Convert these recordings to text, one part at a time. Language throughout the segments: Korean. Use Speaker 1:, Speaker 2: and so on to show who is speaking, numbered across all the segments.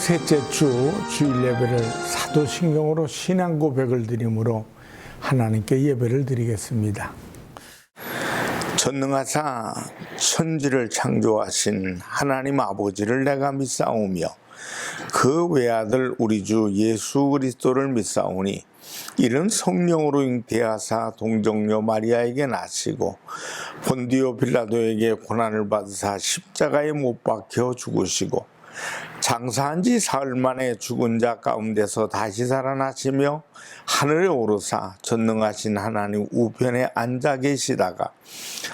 Speaker 1: 셋째 주 주일 예배를 사도신경으로 신앙 고백을 드림으로 하나님께 예배를 드리겠습니다. 전능하사 천지를 창조하신 하나님 아버지를 내가 믿사오며 그 외아들 우리 주 예수 그리스도를 믿사오니 이는 성령으로 잉태하사 동정녀 마리아에게 나시고 본디오 빌라도에게 고난을 받으사 십자가에 못 박혀 죽으시고 장사한 지 사흘 만에 죽은 자 가운데서 다시 살아나시며 하늘에 오르사 전능하신 하나님 우편에 앉아 계시다가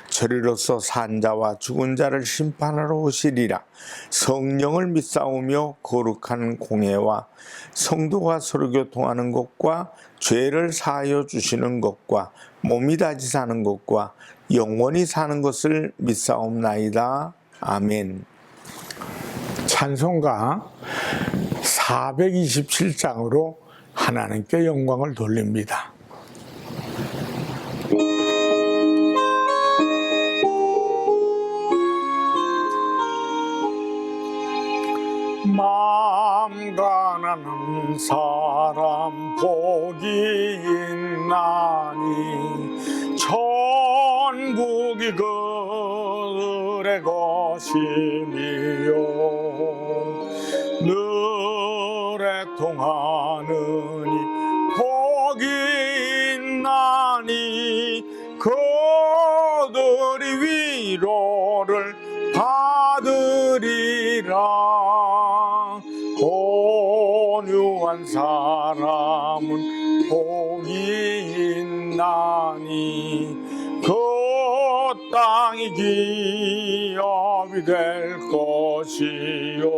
Speaker 1: 저리로서 산 자와 죽은 자를 심판하러 오시리라. 성령을 믿사오며 거룩한 공회와 성도가 서로 교통하는 것과 죄를 사하여 주시는 것과 몸이 다시 사는 것과 영원히 사는 것을 믿사옵나이다. 아멘. 찬송가 427장으로 하나님께 영광을 돌립니다. 마음 가난한 사람 복이 있나니 천국이 그들의 것이미요 늘에 통하느니 복이 있나니 그들이 위로를 받으리라. 온유한 사람은 복이 있나니 그 땅이 기업이 될 것이요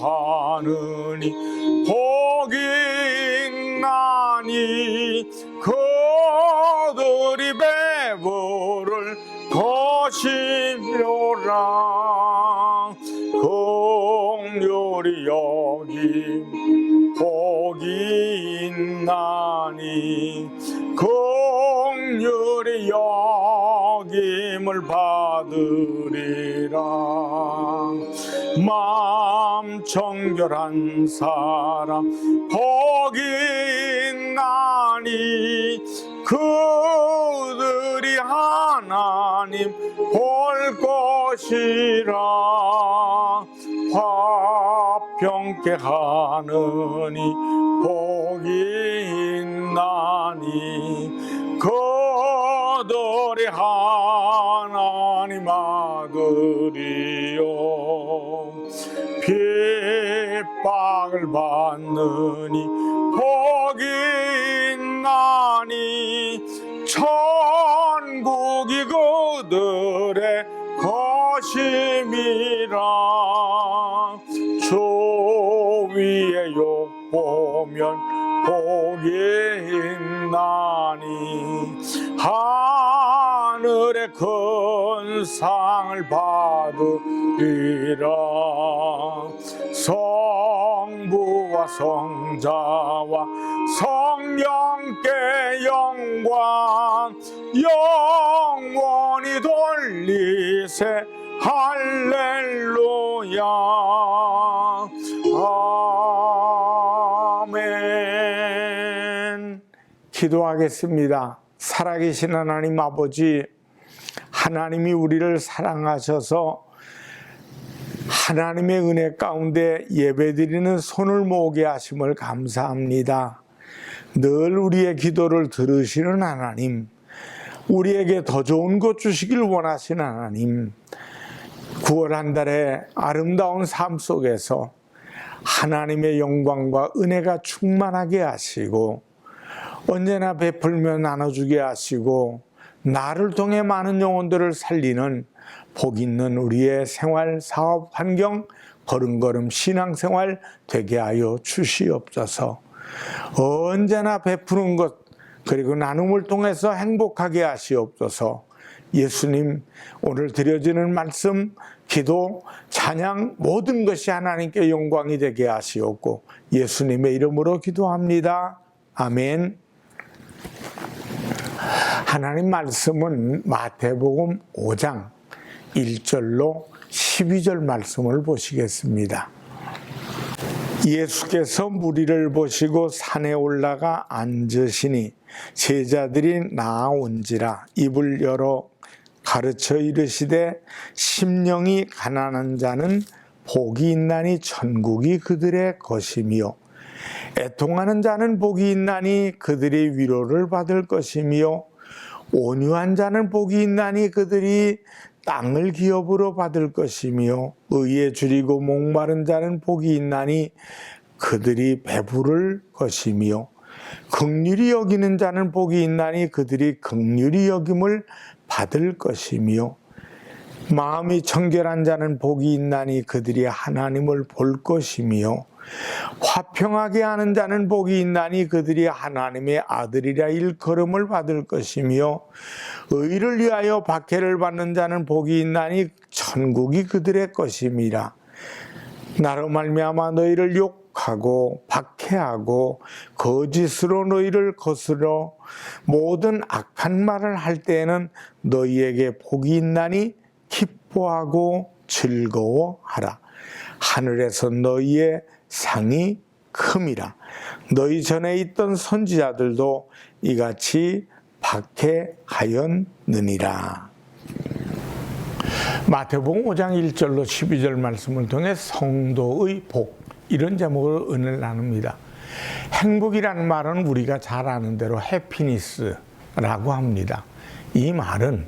Speaker 1: 의사모하느니 복이 있나니 그들이 배부를 것이며라. 긍휼히 여김 복이 있나니 긍휼히 여김을 받으리라. 마음 정결한 사람 복이 있나니 그들이 하나님 볼 것이라. 화평케 하느니 복이 있나니 그들이 하나님 아들이요 핍박을 받느니 복이 있나니 천국이 그들의 것임이라. 주 위에 욕 보면 복이 있나니 하늘의 큰 상을 받으리라. 성부와 성자와 성령께 영광 영원히 돌리세. 할렐루야. 아멘. 기도하겠습니다. 살아계신 하나님 아버지, 하나님이 우리를 사랑하셔서 하나님의 은혜 가운데 예배드리는 손을 모으게 하심을 감사합니다. 늘 우리의 기도를 들으시는 하나님, 우리에게 더 좋은 것 주시길 원하시는 하나님, 9월 한 달의 아름다운 삶 속에서 하나님의 영광과 은혜가 충만하게 하시고 언제나 베풀며 나눠주게 하시고 나를 통해 많은 영혼들을 살리는 복 있는 우리의 생활, 사업, 환경, 걸음걸음 신앙생활 되게 하여 주시옵소서. 언제나 베푸는 것 그리고 나눔을 통해서 행복하게 하시옵소서. 예수님, 오늘 드려지는 말씀, 기도, 찬양 모든 것이 하나님께 영광이 되게 하시옵고 예수님의 이름으로 기도합니다. 아멘. 하나님 말씀은 마태복음 5장 1절로 12절 말씀을 보시겠습니다. 예수께서 무리를 보시고 산에 올라가 앉으시니 제자들이 나아온지라 입을 열어 가르쳐 이르시되 심령이 가난한 자는 복이 있나니 천국이 그들의 것이며 애통하는 자는 복이 있나니 그들이 위로를 받을 것이며 온유한 자는 복이 있나니 그들이 땅을 기업으로 받을 것이며 의에 줄이고 목마른 자는 복이 있나니 그들이 배부를 것이며 긍휼히 여기는 자는 복이 있나니 그들이 긍휼히 여김을 받을 것이며 마음이 청결한 자는 복이 있나니 그들이 하나님을 볼 것이며 화평하게 하는 자는 복이 있나니 그들이 하나님의 아들이라 일컬음을 받을 것이며 의를 위하여 박해를 받는 자는 복이 있나니 천국이 그들의 것임이라. 나로 말미암아 너희를 욕하고 박해하고 거짓으로 너희를 거스러 모든 악한 말을 할 때에는 너희에게 복이 있나니 기뻐하고 즐거워하라. 하늘에서 너희의 상이 큼이라. 너희 전에 있던 선지자들도 이같이 박해하였느니라. 마태복음 5장 1절로 12절 말씀을 통해 성도의 복, 이런 제목으로 은혜를 나눕니다. 행복이라는 말은 우리가 잘 아는 대로 해피니스라고 합니다. 이 말은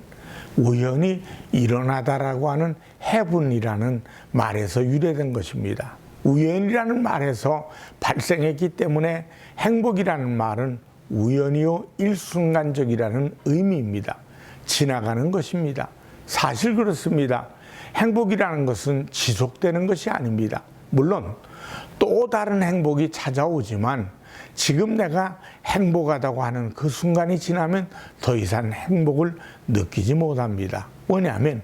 Speaker 1: 우연히 일어나다라고 하는 heaven이라는 말에서 유래된 것입니다. 우연이라는 말에서 발생했기 때문에 행복이라는 말은 우연이요 일순간적이라는 의미입니다. 지나가는 것입니다. 사실 그렇습니다. 행복이라는 것은 지속되는 것이 아닙니다. 물론 또 다른 행복이 찾아오지만 지금 내가 행복하다고 하는 그 순간이 지나면 더 이상 행복을 느끼지 못합니다. 왜냐하면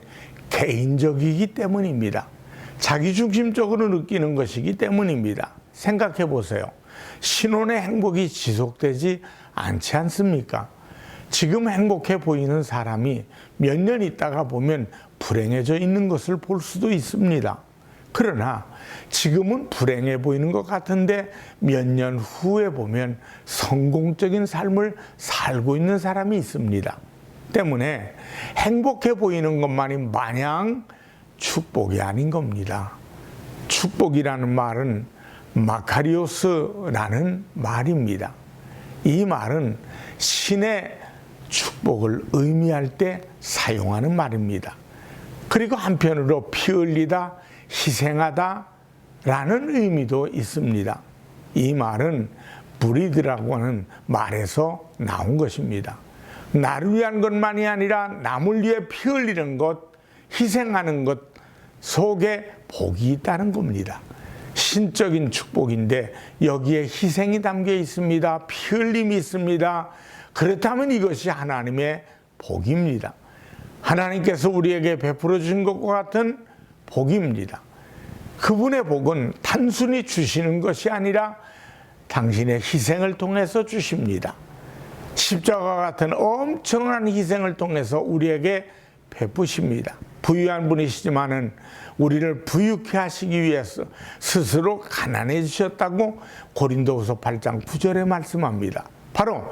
Speaker 1: 개인적이기 때문입니다. 자기중심적으로 느끼는 것이기 때문입니다. 생각해 보세요. 신혼의 행복이 지속되지 않지 않습니까? 지금 행복해 보이는 사람이 몇 년 있다가 보면 불행해져 있는 것을 볼 수도 있습니다. 그러나 지금은 불행해 보이는 것 같은데 몇 년 후에 보면 성공적인 삶을 살고 있는 사람이 있습니다. 때문에 행복해 보이는 것만이 마냥 축복이 아닌 겁니다. 축복이라는 말은 마카리오스라는 말입니다. 이 말은 신의 축복을 의미할 때 사용하는 말입니다. 그리고 한편으로 피 흘리다, 희생하다 라는 의미도 있습니다. 이 말은 브리드라고 하는 말에서 나온 것입니다. 나를 위한 것만이 아니라 남을 위해 피 흘리는 것, 희생하는 것 속에 복이 있다는 겁니다. 신적인 축복인데 여기에 희생이 담겨 있습니다. 피 흘림이 있습니다. 그렇다면 이것이 하나님의 복입니다. 하나님께서 우리에게 베풀어 주신 것과 같은 복입니다. 그분의 복은 단순히 주시는 것이 아니라 당신의 희생을 통해서 주십니다. 십자가 같은 엄청난 희생을 통해서 우리에게 베푸십니다. 부유한 분이시지만은 우리를 부유케 하시기 위해서 스스로 가난해지셨다고 고린도후서 8장 9절에 말씀합니다. 바로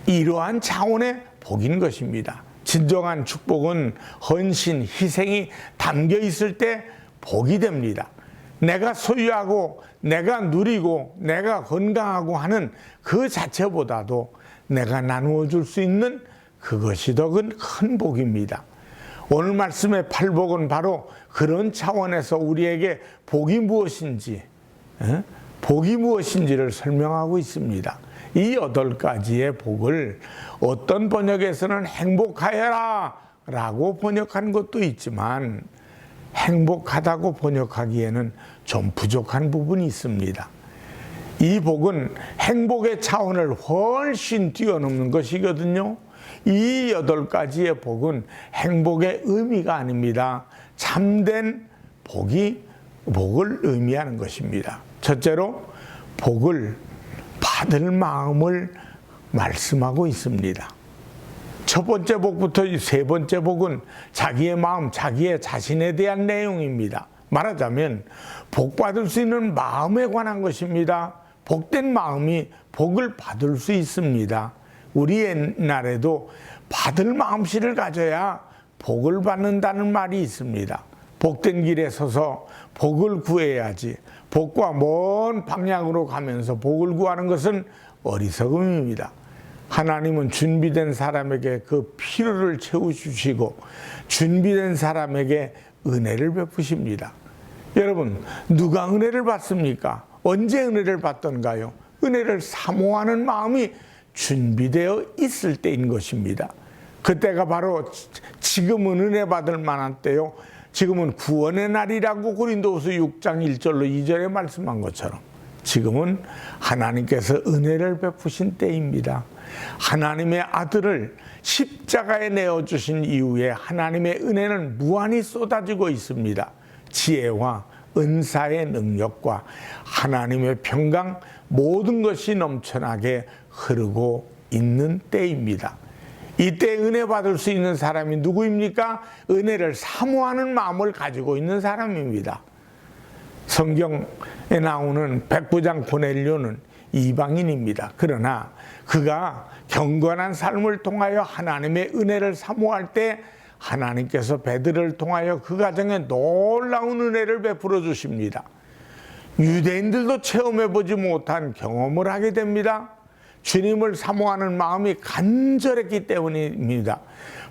Speaker 1: 이러한 차원의 복인 것입니다. 진정한 축복은 헌신, 희생이 담겨 있을 때 복이 됩니다. 내가 소유하고 내가 누리고 내가 건강하고 하는 그 자체보다도 내가 나누어 줄 수 있는 그것이 더 큰 복입니다. 오늘 말씀의 팔복은 바로 그런 차원에서 우리에게 복이 무엇인지, 복이 무엇인지를 설명하고 있습니다. 이 8가지의 복을 어떤 번역에서는 행복하여라 라고 번역한 것도 있지만 행복하다고 번역하기에는 좀 부족한 부분이 있습니다. 이 복은 행복의 차원을 훨씬 뛰어넘는 것이거든요. 이 8가지의 복은 행복의 의미가 아닙니다. 참된 복을 의미하는 것입니다. 첫째로 복을 받을 마음을 말씀하고 있습니다. 첫 번째 복부터 이 세 번째 복은 자기의 마음, 자기의 자신에 대한 내용입니다. 말하자면 복 받을 수 있는 마음에 관한 것입니다. 복된 마음이 복을 받을 수 있습니다. 우리 옛날에도 받을 마음씨를 가져야 복을 받는다는 말이 있습니다. 복된 길에 서서 복을 구해야지 복과 먼 방향으로 가면서 복을 구하는 것은 어리석음입니다. 하나님은 준비된 사람에게 그 필요를 채워주시고 준비된 사람에게 은혜를 베푸십니다. 여러분, 누가 은혜를 받습니까? 언제 은혜를 받던가요? 은혜를 사모하는 마음이 준비되어 있을 때인 것입니다. 그때가 바로 지금은 은혜 받을 만한 때요, 지금은 구원의 날이라고 고린도후서 6장 1절로 2절에 말씀한 것처럼 지금은 하나님께서 은혜를 베푸신 때입니다. 하나님의 아들을 십자가에 내어주신 이후에 하나님의 은혜는 무한히 쏟아지고 있습니다. 지혜와 은사의 능력과 하나님의 평강, 모든 것이 넘쳐나게 흐르고 있는 때입니다. 이때 은혜 받을 수 있는 사람이 누구입니까? 은혜를 사모하는 마음을 가지고 있는 사람입니다. 성경에 나오는 백부장 고넬료는 이방인입니다. 그러나 그가 경건한 삶을 통하여 하나님의 은혜를 사모할 때 하나님께서 베드로를 통하여 그 가정에 놀라운 은혜를 베풀어 주십니다. 유대인들도 체험해보지 못한 경험을 하게 됩니다. 주님을 사모하는 마음이 간절했기 때문입니다.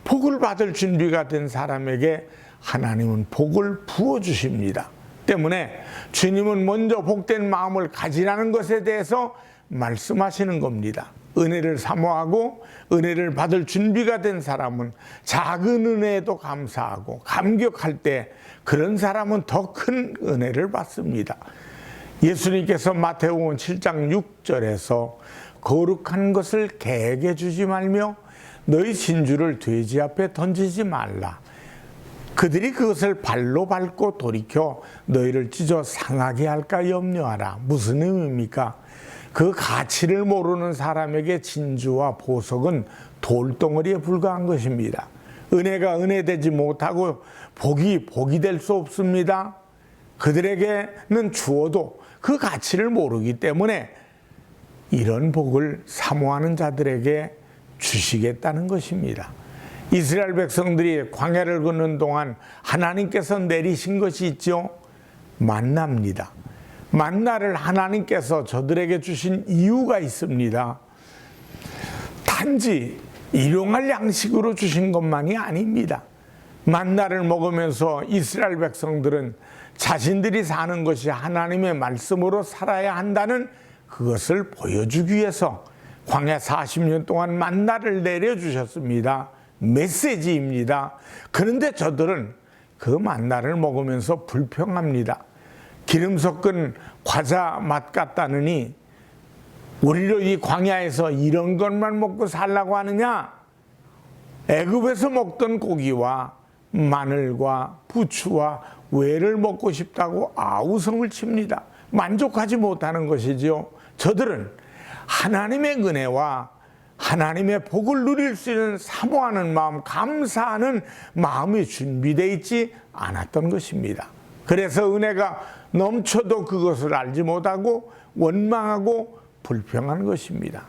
Speaker 1: 복을 받을 준비가 된 사람에게 하나님은 복을 부어주십니다. 때문에 주님은 먼저 복된 마음을 가지라는 것에 대해서 말씀하시는 겁니다. 은혜를 사모하고 은혜를 받을 준비가 된 사람은 작은 은혜에도 감사하고 감격할 때 그런 사람은 더 큰 은혜를 받습니다. 예수님께서 마태복음 7장 6절에서 거룩한 것을 개에게 주지 말며 너희 진주를 돼지 앞에 던지지 말라. 그들이 그것을 발로 밟고 돌이켜 너희를 찢어 상하게 할까 염려하라. 무슨 의미입니까? 그 가치를 모르는 사람에게 진주와 보석은 돌덩어리에 불과한 것입니다. 은혜가 은혜되지 못하고 복이 될 수 없습니다. 그들에게는 주어도 그 가치를 모르기 때문에 이런 복을 사모하는 자들에게 주시겠다는 것입니다. 이스라엘 백성들이 광야를 걷는 동안 하나님께서 내리신 것이 있죠. 만나입니다. 만나를 하나님께서 저들에게 주신 이유가 있습니다. 단지 일용할 양식으로 주신 것만이 아닙니다. 만나를 먹으면서 이스라엘 백성들은 자신들이 사는 것이 하나님의 말씀으로 살아야 한다는 그것을 보여주기 위해서 광야 40년 동안 만나를 내려주셨습니다. 메시지입니다. 그런데 저들은 그 만나를 먹으면서 불평합니다. 기름 섞은 과자 맛 같다느니 우리로 이 광야에서 이런 것만 먹고 살라고 하느냐? 애굽에서 먹던 고기와 마늘과 부추와 외를 먹고 싶다고 아우성을 칩니다. 만족하지 못하는 것이죠. 저들은 하나님의 은혜와 하나님의 복을 누릴 수 있는 사모하는 마음, 감사하는 마음이 준비되어 있지 않았던 것입니다. 그래서 은혜가 넘쳐도 그것을 알지 못하고 원망하고 불평한 것입니다.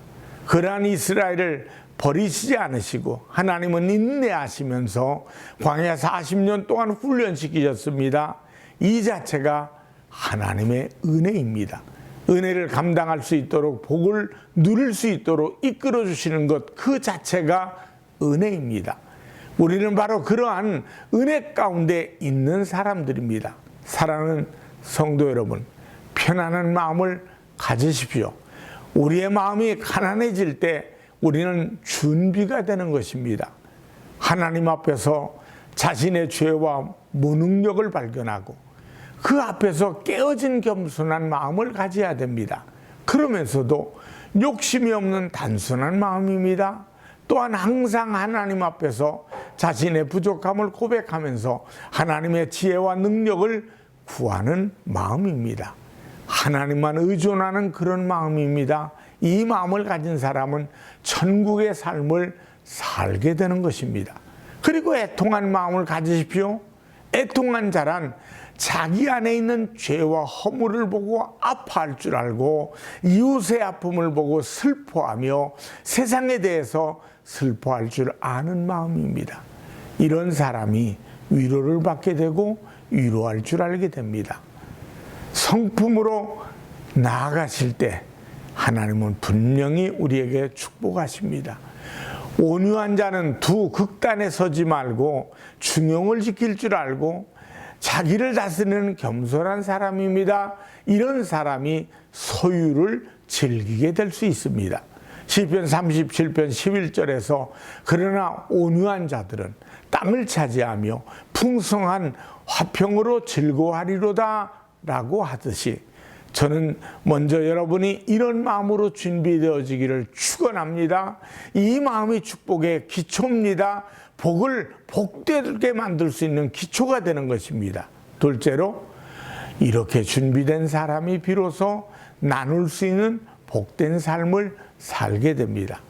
Speaker 1: 그러한 이스라엘을 버리시지 않으시고 하나님은 인내하시면서 광야 40년 동안 훈련시키셨습니다. 이 자체가 하나님의 은혜입니다. 은혜를 감당할 수 있도록 복을 누릴 수 있도록 이끌어 주시는 것 그 자체가 은혜입니다. 우리는 바로 그러한 은혜 가운데 있는 사람들입니다. 사랑하는 성도 여러분, 편안한 마음을 가지십시오. 우리의 마음이 가난해질 때 우리는 준비가 되는 것입니다. 하나님 앞에서 자신의 죄와 무능력을 발견하고 그 앞에서 깨어진 겸손한 마음을 가져야 됩니다. 그러면서도 욕심이 없는 단순한 마음입니다. 또한 항상 하나님 앞에서 자신의 부족함을 고백하면서 하나님의 지혜와 능력을 구하는 마음입니다. 하나님만 의존하는 그런 마음입니다. 이 마음을 가진 사람은 천국의 삶을 살게 되는 것입니다. 그리고 애통한 마음을 가지십시오. 애통한 자란 자기 안에 있는 죄와 허물을 보고 아파할 줄 알고 이웃의 아픔을 보고 슬퍼하며 세상에 대해서 슬퍼할 줄 아는 마음입니다. 이런 사람이 위로를 받게 되고 위로할 줄 알게 됩니다. 성품으로 나아가실 때 하나님은 분명히 우리에게 축복하십니다. 온유한 자는 두 극단에 서지 말고 중용을 지킬 줄 알고 자기를 다스리는 겸손한 사람입니다. 이런 사람이 소유를 즐기게 될 수 있습니다. 시편 37편 11절에서 그러나 온유한 자들은 땅을 차지하며 풍성한 화평으로 즐거워하리로다 라고 하듯이 저는 먼저 여러분이 이런 마음으로 준비되어지기를 축원합니다. 이 마음이 축복의 기초입니다. 복을 복되게 만들 수 있는 기초가 되는 것입니다. 둘째로 이렇게 준비된 사람이 비로소 나눌 수 있는 복된 삶을 살게 됩니다.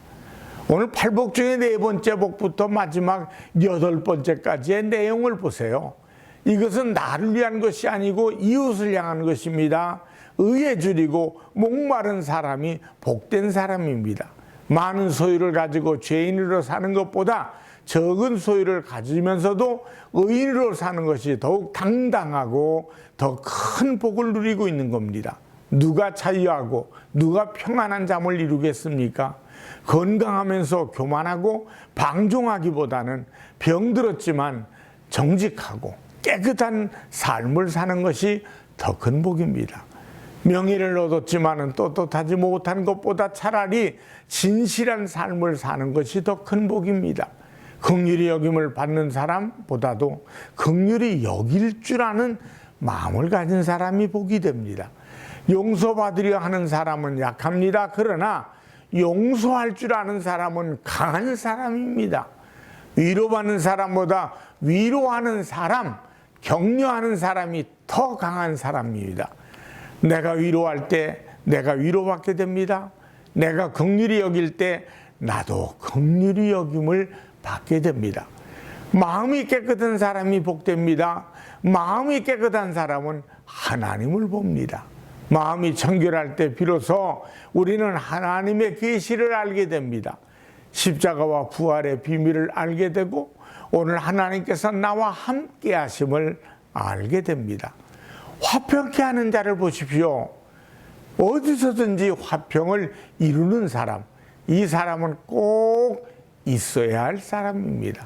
Speaker 1: 오늘 팔복 중에 네 번째 복부터 마지막 여덟 번째까지의 내용을 보세요. 이것은 나를 위한 것이 아니고 이웃을 향한 것입니다. 의에 줄이고 목마른 사람이 복된 사람입니다. 많은 소유를 가지고 죄인으로 사는 것보다 적은 소유를 가지면서도 의인으로 사는 것이 더욱 당당하고 더 큰 복을 누리고 있는 겁니다. 누가 자유하고 누가 평안한 잠을 이루겠습니까? 건강하면서 교만하고 방종하기보다는 병들었지만 정직하고 깨끗한 삶을 사는 것이 더 큰 복입니다. 명예를 얻었지만은 떳떳하지 못한 것보다 차라리 진실한 삶을 사는 것이 더 큰 복입니다. 긍휼히 여김을 받는 사람보다도 긍휼히 여길 줄 아는 마음을 가진 사람이 복이 됩니다. 용서받으려 하는 사람은 약합니다. 그러나 용서할 줄 아는 사람은 강한 사람입니다. 위로받는 사람보다 위로하는 사람, 격려하는 사람이 더 강한 사람입니다. 내가 위로할 때 내가 위로받게 됩니다. 내가 긍휼히 여길 때 나도 긍휼히 여김을 받게 됩니다. 마음이 깨끗한 사람이 복됩니다. 마음이 깨끗한 사람은 하나님을 봅니다. 마음이 청결할 때 비로소 우리는 하나님의 계시를 알게 됩니다. 십자가와 부활의 비밀을 알게 되고 오늘 하나님께서 나와 함께 하심을 알게 됩니다. 화평케 하는 자를 보십시오. 어디서든지 화평을 이루는 사람, 이 사람은 꼭 있어야 할 사람입니다.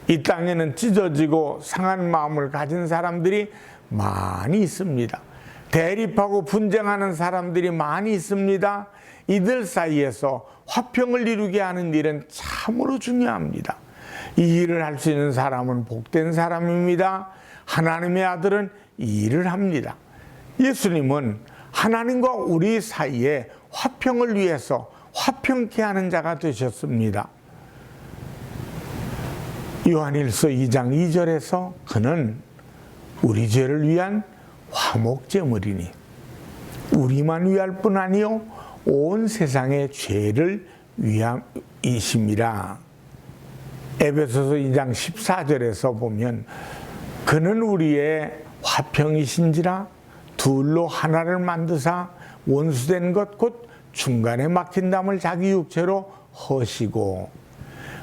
Speaker 1: 이 땅에는 찢어지고 상한 마음을 가진 사람들이 많이 있습니다. 대립하고 분쟁하는 사람들이 많이 있습니다. 이들 사이에서 화평을 이루게 하는 일은 참으로 중요합니다. 이 일을 할 수 있는 사람은 복된 사람입니다. 하나님의 아들은 이 일을 합니다. 예수님은 하나님과 우리 사이에 화평을 위해서 화평케 하는 자가 되셨습니다. 요한일서 2장 2절에서 그는 우리 죄를 위한 화목제물이니 우리만 위할 뿐 아니요 온 세상의 죄를 위함이심이라. 에베소서 2장 14절에서 보면 그는 우리의 화평이신지라 둘로 하나를 만드사 원수된 것 곧 중간에 막힌 담을 자기 육체로 허시고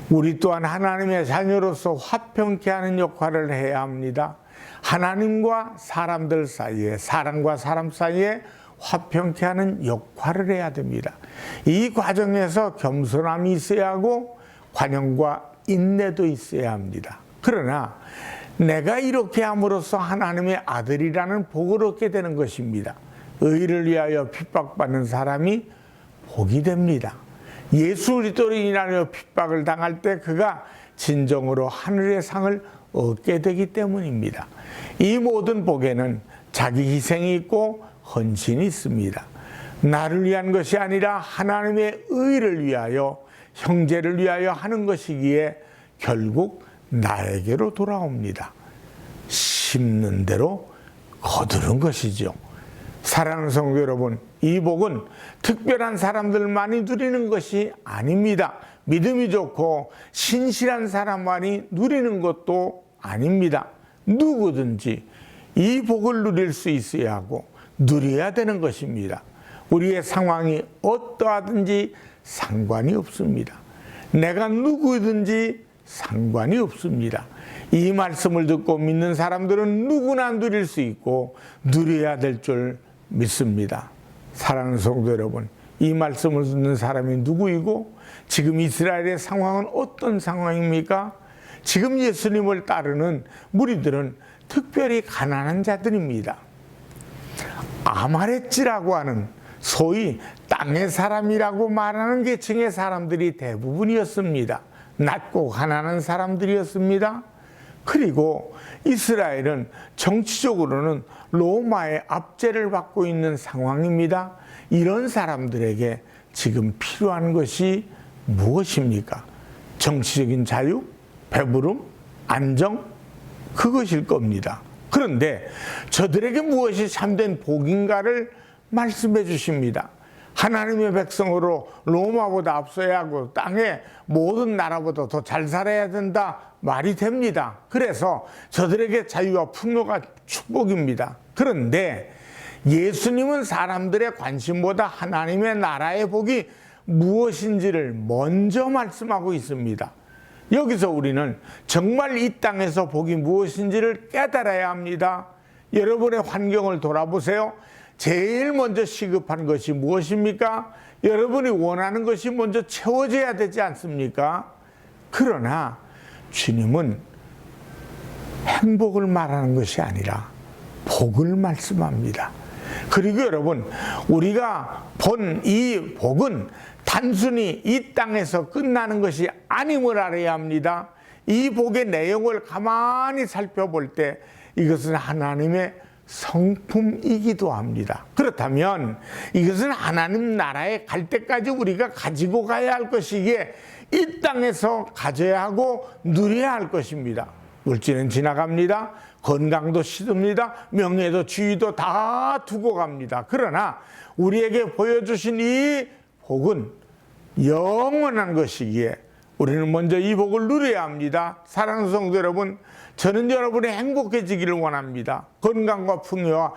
Speaker 1: 우리 또한 하나님의 자녀로서 화평케 하는 역할을 해야 합니다. 하나님과 사람들 사이에, 사람과 사람 사이에 화평케 하는 역할을 해야 됩니다. 이 과정에서 겸손함이 있어야 하고 관용과 인내도 있어야 합니다. 그러나 내가 이렇게 함으로써 하나님의 아들이라는 복을 얻게 되는 것입니다. 의를 위하여 핍박받는 사람이 복이 됩니다. 예수 그리스도로 인하여 핍박을 당할 때 그가 진정으로 하늘의 상을 얻게 되기 때문입니다. 이 모든 복에는 자기 희생이 있고 헌신이 있습니다. 나를 위한 것이 아니라 하나님의 의를 위하여 형제를 위하여 하는 것이기에 결국 나에게로 돌아옵니다. 심는 대로 거두는 것이죠. 사랑하는 성도 여러분, 이 복은 특별한 사람들만이 누리는 것이 아닙니다. 믿음이 좋고 신실한 사람만이 누리는 것도 아닙니다. 누구든지 이 복을 누릴 수 있어야 하고 누려야 되는 것입니다. 우리의 상황이 어떠하든지 상관이 없습니다. 내가 누구든지 상관이 없습니다. 이 말씀을 듣고 믿는 사람들은 누구나 누릴 수 있고 누려야 될 줄 믿습니다. 사랑하는 성도 여러분, 이 말씀을 듣는 사람이 누구이고 지금 이스라엘의 상황은 어떤 상황입니까? 지금 예수님을 따르는 무리들은 특별히 가난한 자들입니다. 아말렉지라고 하는 소위 땅의 사람이라고 말하는 계층의 사람들이 대부분이었습니다. 낮고 가난한 사람들이었습니다. 그리고 이스라엘은 정치적으로는 로마의 압제를 받고 있는 상황입니다. 이런 사람들에게 지금 필요한 것이 무엇입니까? 정치적인 자유, 배부름, 안정, 그것일 겁니다. 그런데 저들에게 무엇이 참된 복인가를 말씀해 주십니다. 하나님의 백성으로 로마보다 앞서야 하고 땅의 모든 나라보다 더 잘 살아야 된다 말이 됩니다. 그래서 저들에게 자유와 풍요가 축복입니다. 그런데 예수님은 사람들의 관심보다 하나님의 나라의 복이 무엇인지를 먼저 말씀하고 있습니다. 여기서 우리는 정말 이 땅에서 복이 무엇인지를 깨달아야 합니다. 여러분의 환경을 돌아보세요. 제일 먼저 시급한 것이 무엇입니까? 여러분이 원하는 것이 먼저 채워져야 되지 않습니까? 그러나 주님은 행복을 말하는 것이 아니라 복을 말씀합니다. 그리고 여러분, 우리가 본 이 복은 단순히 이 땅에서 끝나는 것이 아님을 알아야 합니다. 이 복의 내용을 가만히 살펴볼 때 이것은 하나님의 성품이기도 합니다. 그렇다면 이것은 하나님 나라에 갈 때까지 우리가 가지고 가야 할 것이기에 이 땅에서 가져야 하고 누려야 할 것입니다. 물질은 지나갑니다. 건강도 시듭니다. 명예도 지위도 다 두고 갑니다. 그러나 우리에게 보여주신 이 복은 영원한 것이기에 우리는 먼저 이 복을 누려야 합니다. 사랑하는 성도 여러분, 저는 여러분이 행복해지기를 원합니다. 건강과 풍요와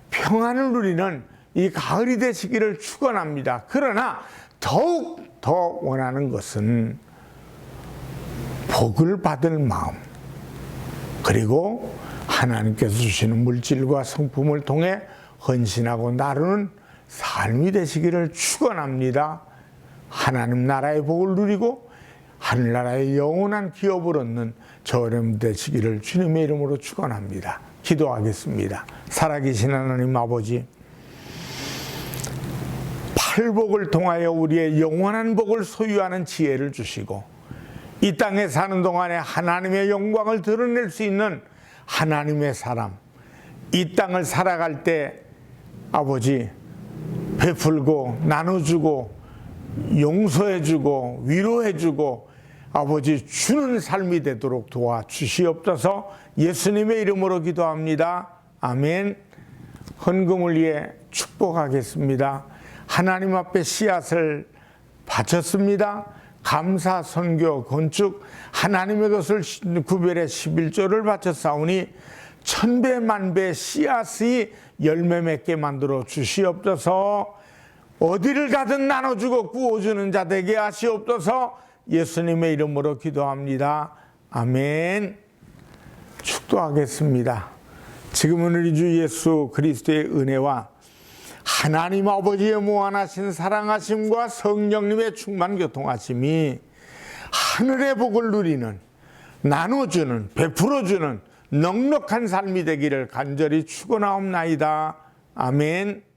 Speaker 1: 평안을 누리는 이 가을이 되시기를 축원합니다. 그러나 더욱 더 원하는 것은 복을 받을 마음, 그리고 하나님께서 주시는 물질과 성품을 통해 헌신하고 나누는 삶이 되시기를 축원합니다. 하나님 나라의 복을 누리고 하늘나라의 영원한 기업을 얻는 저 여러분 되시기를 주님의 이름으로 축원합니다. 기도하겠습니다. 살아계신 하나님 아버지, 팔복을 통하여 우리의 영원한 복을 소유하는 지혜를 주시고 이 땅에 사는 동안에 하나님의 영광을 드러낼 수 있는 하나님의 사람, 이 땅을 살아갈 때 아버지 베풀고 나눠주고 용서해주고 위로해주고 아버지 주는 삶이 되도록 도와주시옵소서. 예수님의 이름으로 기도합니다. 아멘. 헌금을 위해 축복하겠습니다. 하나님 앞에 씨앗을 바쳤습니다. 감사, 선교, 건축 하나님의 것을 구별해 11조를 바쳤사오니 천배 만배 씨앗이 열매 맺게 만들어 주시옵소서. 어디를 가든 나눠주고 구워주는 자 되게 하시옵소서. 예수님의 이름으로 기도합니다. 아멘. 축도하겠습니다. 지금은 우리 주 예수 그리스도의 은혜와 하나님 아버지의 무한하신 사랑하심과 성령님의 충만 교통하심이 하늘의 복을 누리는, 나눠주는, 베풀어주는 넉넉한 삶이 되기를 간절히 축원하옵나이다. 아멘.